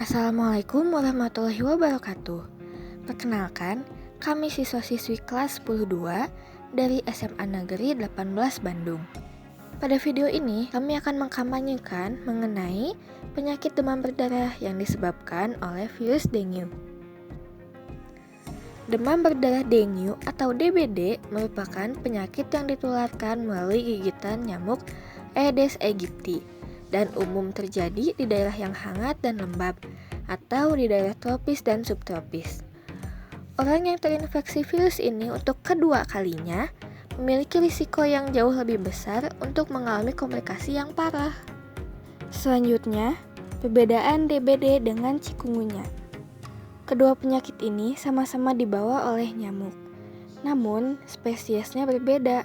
Assalamualaikum warahmatullahi wabarakatuh. Perkenalkan, kami siswa-siswi kelas 10-2 dari SMA Negeri 18 Bandung. Pada video ini, kami akan mengkampanyekan mengenai penyakit demam berdarah yang disebabkan oleh virus dengue. Demam berdarah dengue atau DBD merupakan penyakit yang ditularkan melalui gigitan nyamuk Aedes aegypti dan umum terjadi di daerah yang hangat dan lembab atau di daerah tropis dan subtropis. Orang yang terinfeksi virus ini untuk kedua kalinya memiliki risiko yang jauh lebih besar untuk mengalami komplikasi yang parah. Selanjutnya, perbedaan DBD dengan chikungunya. Kedua penyakit ini sama-sama dibawa oleh nyamuk, namun spesiesnya berbeda.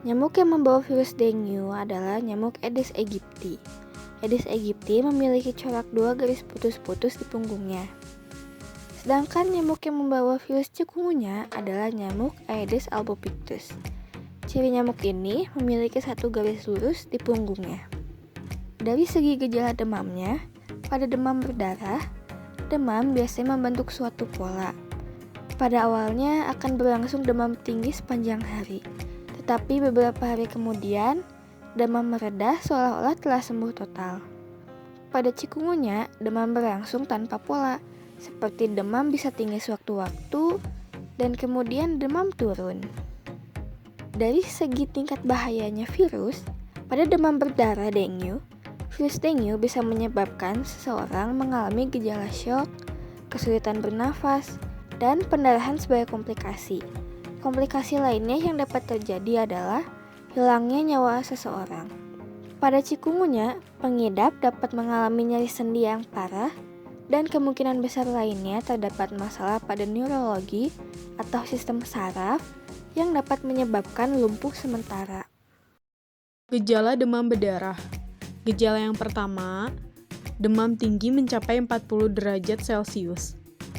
Nyamuk yang membawa virus dengue adalah nyamuk Aedes aegypti. Aedes aegypti memiliki corak 2 garis putus-putus di punggungnya. Sedangkan nyamuk yang membawa virus chikungunya adalah nyamuk Aedes albopictus. Ciri nyamuk ini memiliki 1 garis lurus di punggungnya. Dari segi gejala demamnya, pada demam berdarah, demam biasanya membentuk suatu pola. Pada awalnya akan berlangsung demam tinggi sepanjang hari, tetapi beberapa hari kemudian, demam mereda seolah-olah telah sembuh total. Pada chikungunya, demam berlangsung tanpa pola, seperti demam bisa tinggi sewaktu-waktu dan kemudian demam turun. Dari segi tingkat bahayanya virus, pada demam berdarah dengue, virus dengue bisa menyebabkan seseorang mengalami gejala syok, kesulitan bernafas, dan pendarahan sebagai komplikasi. Komplikasi lainnya yang dapat terjadi adalah hilangnya nyawa seseorang. Pada chikungunya, pengidap dapat mengalami nyeri sendi yang parah dan kemungkinan besar lainnya terdapat masalah pada neurologi atau sistem saraf yang dapat menyebabkan lumpuh sementara. Gejala demam berdarah. Gejala yang pertama, demam tinggi mencapai 40 derajat Celcius.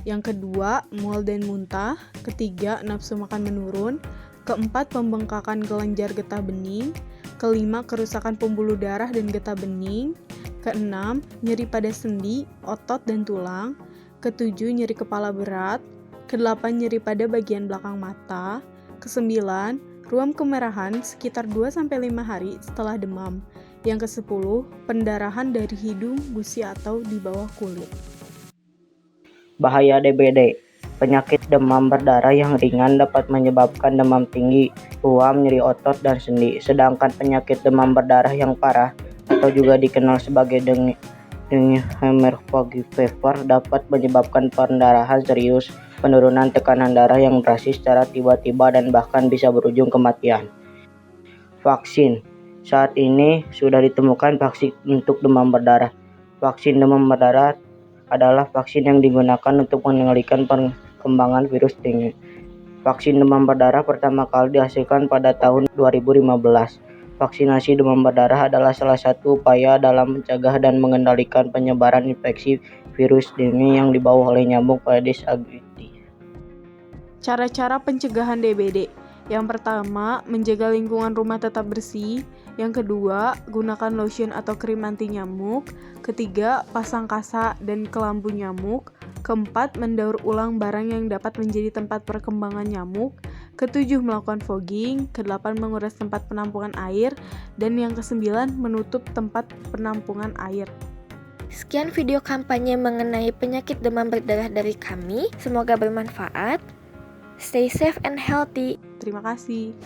Yang kedua, mual dan muntah. Ketiga, nafsu makan menurun. Keempat, pembengkakan kelenjar getah bening. Kelima, kerusakan pembuluh darah dan getah bening. Keenam, nyeri pada sendi, otot, dan tulang. Ketujuh, nyeri kepala berat. Kedelapan, nyeri pada bagian belakang mata. Kesembilan, ruam kemerahan sekitar 2-5 hari setelah demam. Yang ke-10, pendarahan dari hidung, gusi, atau di bawah kulit. Bahaya DBD. Penyakit demam berdarah yang ringan dapat menyebabkan demam tinggi, ruam, nyeri otot, dan sendi. Sedangkan penyakit demam berdarah yang parah atau juga dikenal sebagai dengue hemorrhagic fever dapat menyebabkan pendarahan serius, penurunan tekanan darah yang drastis secara tiba-tiba dan bahkan bisa berujung kematian. Vaksin. Saat ini sudah ditemukan vaksin untuk demam berdarah. Vaksin demam berdarah adalah vaksin yang digunakan untuk mengendalikan perkembangan virus dengue. Vaksin demam berdarah pertama kali dihasilkan pada tahun 2015. Vaksinasi demam berdarah adalah salah satu upaya dalam mencegah dan mengendalikan penyebaran infeksi virus dengue yang dibawa oleh nyamuk Aedes aegypti. Cara-cara pencegahan DBD. Yang pertama, menjaga lingkungan rumah tetap bersih. Yang kedua, gunakan lotion atau krim anti nyamuk. Ketiga, pasang kasa dan kelambu nyamuk. Keempat, mendaur ulang barang yang dapat menjadi tempat perkembangan nyamuk. Ketujuh, melakukan fogging. Kedelapan, menguras tempat penampungan air. Dan yang kesembilan, menutup tempat penampungan air. Sekian video kampanye mengenai penyakit demam berdarah dari kami. Semoga bermanfaat. Stay safe and healthy. Terima kasih.